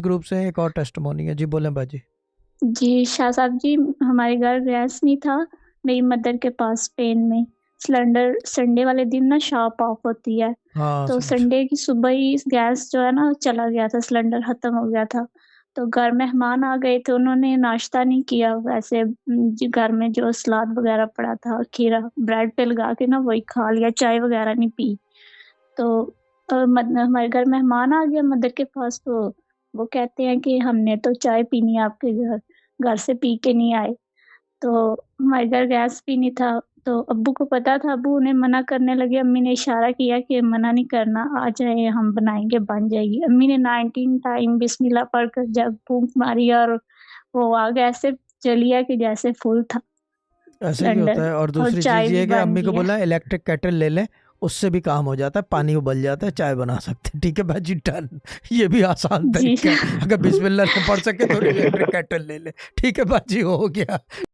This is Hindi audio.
ग्रुप से एक और टेस्टिमोनी है जी, बोलें बाजी। जी शाह साहब जी, हमारे घर गैस नहीं था। मेरी मदर के पास स्पेन में सिलेंडर संडे वाले दिन ना शॉप ऑफ होती है, हाँ तो समझ। संडे की सुबह ही गैस जो है ना चला गया था, सिलेंडर खत्म हो गया था। तो घर मेहमान आ गए थे, उन्होंने नाश्ता नहीं किया, वैसे जी घर में जो सलाद वगैरह पड़ा था, खीरा ब्रेड पे लगा के ना वही खा लिया, चाय वगैरह नहीं पी। तो हमारे घर मेहमान आ गया मदर के पास, तो वो कहते हैं कि हमने तो चाय पीनी है आपके घर, घर से पी के नहीं आए। तो हमारे घर गैस भी नहीं था, तो अब्बू को पता था, अब्बू उन्हें मना करने लगे। अम्मी ने इशारा किया कि मना नहीं करना, आ जाए हम बनाएँगे, बन जाएगी। अम्मी ने 19 टाइम बिस्मिल्लाह पढ़कर जब फूँक मारी और वो आग ऐसे जली है कि जैसे फुल था ऐसे ही होता सिलेंडर, है। और और दूसरी चाय चीज़ ये भी है कि बन अम्मी को गई है। बोला इलेक्ट्रिक केटल ले लें, उससे भी काम हो जाता है, पानी उबल जाता है, चाय बना सकते हैं। ठीक है बाजी, डन। ये भी आसान जी। तरीका है, अगर बिस्मिल्लाह न पढ़ सके तो इलेक्ट्रिक केटल ले ले। ठीक है बाजी, हो गया।